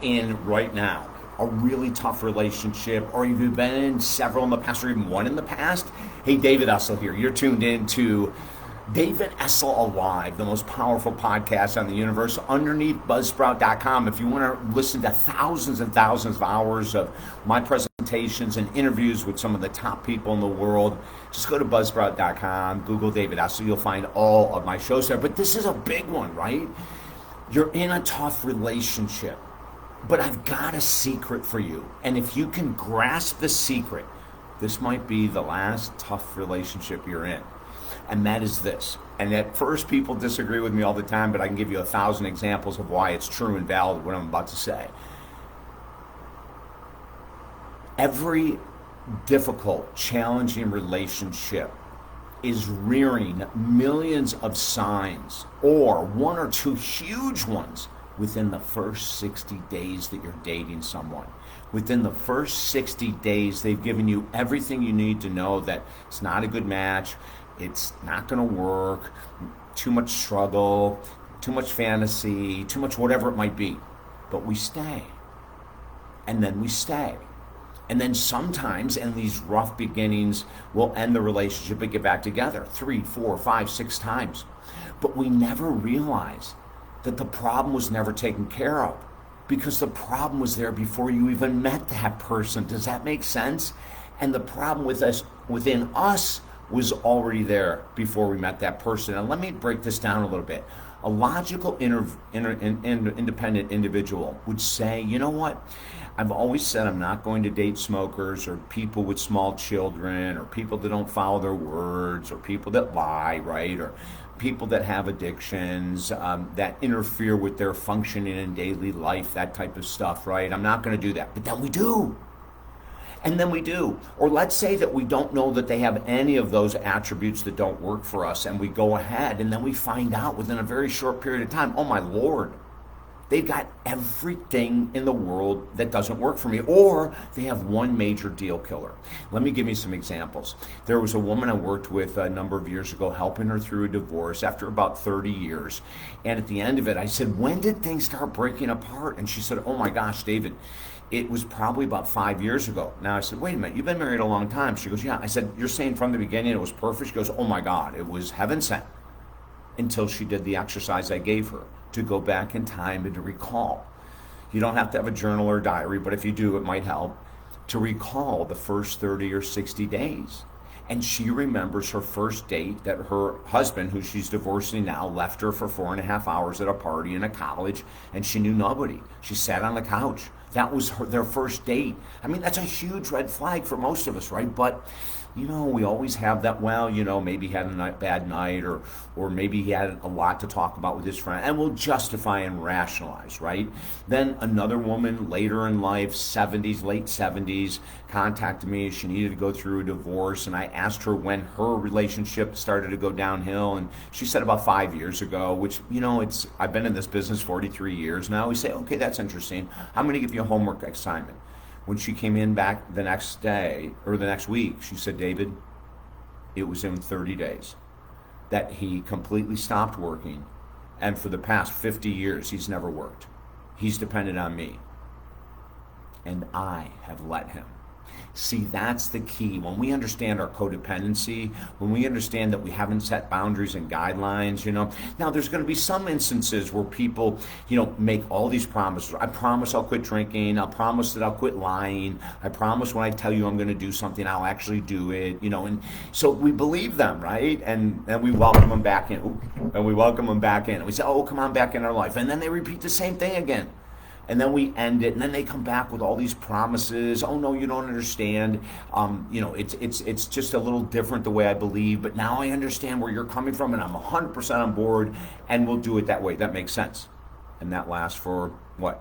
in right now a really tough relationship, or you've been in several in the past, or even one in the past, hey, David Essel here. You're tuned in to David Essel Alive, the most powerful podcast on the universe, underneath Buzzsprout.com. If you want to listen to thousands and thousands of hours of my presentations and interviews with some of the top people in the world, just go to Buzzsprout.com, Google David Essel. You'll find all of my shows there. But this is a big one, right? You're in a tough relationship, but I've got a secret for you. And if you can grasp the secret, this might be the last tough relationship you're in. And that is this. And at first, people disagree with me all the time, but I can give you 1,000 examples of why it's true and valid what I'm about to say. Every difficult, challenging relationship is rearing millions of signs, or one or two huge ones, within the first 60 days that you're dating someone. Within the first 60 days, they've given you everything you need to know that it's not a good match, it's not going to work, too much struggle, too much fantasy, too much whatever it might be. But we stay. And then we stay. And then sometimes in these rough beginnings, we'll end the relationship and get back together 3, 4, 5, 6 times. But we never realize that the problem was never taken care of, because the problem was there before you even met that person. Does that make sense? And the problem within us was already there before we met that person. And let me break this down a little bit. A logical, independent individual would say, you know what? I've always said I'm not going to date smokers, or people with small children, or people that don't follow their words, or people that lie, right? Or people that have addictions, that interfere with their functioning in daily life, that type of stuff, right? I'm not going to do that. But then we do. And then we do. Or let's say that we don't know that they have any of those attributes that don't work for us, and we go ahead, and then we find out within a very short period of time, oh my Lord, they've got everything in the world that doesn't work for me, or they have one major deal killer. Let me give you some examples. There was a woman I worked with a number of years ago, helping her through a divorce after about 30 years. And at the end of it, I said, when did things start breaking apart? And she said, oh my gosh, David, it was probably about 5 years ago. Now I said, wait a minute, you've been married a long time. She goes, yeah. I said, you're saying from the beginning it was perfect? She goes, oh my God, it was heaven sent. Until she did the exercise I gave her to go back in time and to recall. You don't have to have a journal or diary, but if you do, it might help to recall the first 30 or 60 days. And she remembers her first date that her husband, who she's divorcing now, left her for 4.5 hours at a party in a college, and she knew nobody. She sat on the couch. That was their first date. I mean, that's a huge red flag for most of us, right? But, you know, we always have that, well, you know, maybe he had a bad night, or maybe he had a lot to talk about with his friend, and we'll justify and rationalize, right? Then another woman later in life, 70s, late 70s, contacted me. She needed to go through a divorce, and I asked her when her relationship started to go downhill, and she said about 5 years ago, which, you know, I've been in this business 43 years now. We say, okay, that's interesting. I'm going to give you a homework assignment. When she came in back the next day, or the next week, she said, David, it was in 30 days that he completely stopped working, and for the past 50 years, he's never worked. He's depended on me, and I have let him. See, that's the key. When we understand our codependency, when we understand that we haven't set boundaries and guidelines, you know. Now, there's going to be some instances where people, you know, make all these promises. I promise I'll quit drinking. I'll promise that I'll quit lying. I promise when I tell you I'm going to do something, I'll actually do it, you know. And so we believe them, right? And then we welcome them back in. And we welcome them back in. And we say, oh, come on back in our life. And then they repeat the same thing again. And then we end it, and then they come back with all these promises. Oh no, you don't understand. You know, it's just a little different the way I believe, but now I understand where you're coming from, and I'm 100% on board, and we'll do it that way. That makes sense. And that lasts for,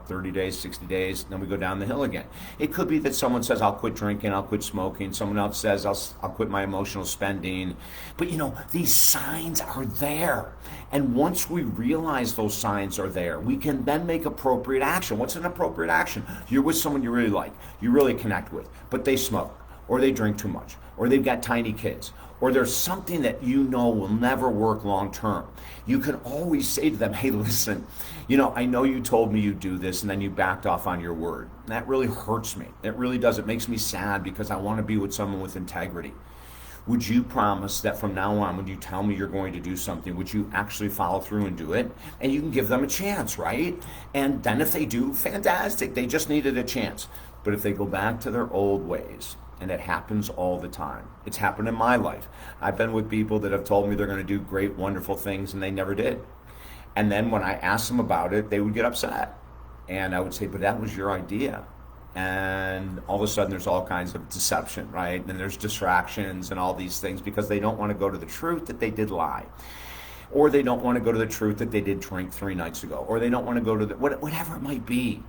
30 days, 60 days, then we go down the hill again. It could be that someone says, I'll quit drinking, I'll quit smoking. Someone else says, I'll quit my emotional spending. But, you know, these signs are there. And once we realize those signs are there, we can then make appropriate action. What's an appropriate action? You're with someone you really like, you really connect with, but they smoke, or they drink too much, or they've got tiny kids, or there's something that you know will never work long term, you can always say to them, hey, listen, I know you told me you'd do this and then you backed off on your word. That really hurts me. It really does. It makes me sad because I want to be with someone with integrity. Would you promise that from now on, when you tell me you're going to do something, would you actually follow through and do it? And you can give them a chance, right? And then if they do, fantastic. They just needed a chance. But if they go back to their old ways, and it happens all the time. It's happened in my life. I've been with people that have told me they're going to do great, wonderful things, and they never did. And then when I asked them about it, they would get upset. And I would say, but that was your idea. And all of a sudden there's all kinds of deception, right? And there's distractions and all these things because they don't want to go to the truth that they did lie. Or they don't want to go to the truth that they did drink 3 nights ago. Or they don't want to go to whatever it might be.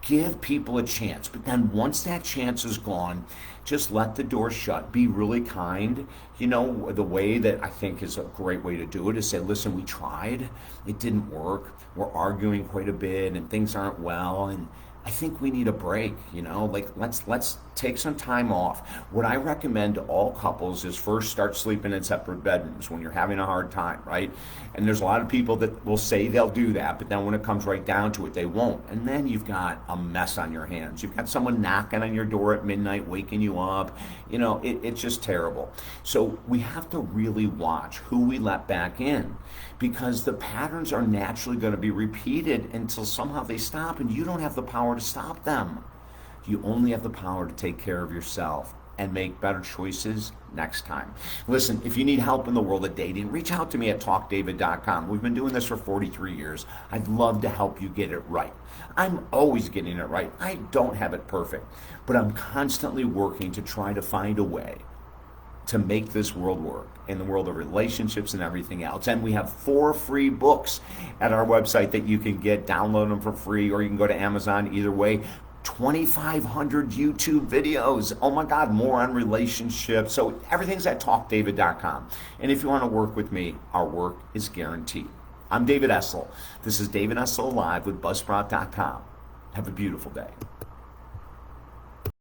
Give people a chance. But then once that chance is gone, just let the door shut. Be really kind. The way that I think is a great way to do it is say, listen, we tried. It didn't work. We're arguing quite a bit and things aren't well. And I think we need a break, let's take some time off. What I recommend to all couples is first start sleeping in separate bedrooms when you're having a hard time, right? And there's a lot of people that will say they'll do that, but then when it comes right down to it, they won't. And then you've got a mess on your hands. You've got someone knocking on your door at midnight, waking you up. It's just terrible. So we have to really watch who we let back in, because the patterns are naturally going to be repeated until somehow they stop, and you don't have the power to stop them. You only have the power to take care of yourself and make better choices next time. Listen, if you need help in the world of dating, reach out to me at talkdavid.com. We've been doing this for 43 years. I'd love to help you get it right. I'm always getting it right. I don't have it perfect, but I'm constantly working to try to find a way to make this world work in the world of relationships and everything else. And we have 4 free books at our website that you can get, download them for free, or you can go to Amazon. Either way, 2,500 YouTube videos. Oh my God, more on relationships. So everything's at talkdavid.com. And if you want to work with me, our work is guaranteed. I'm David Essel. This is David Essel Live with Buzzsprout.com. Have a beautiful day.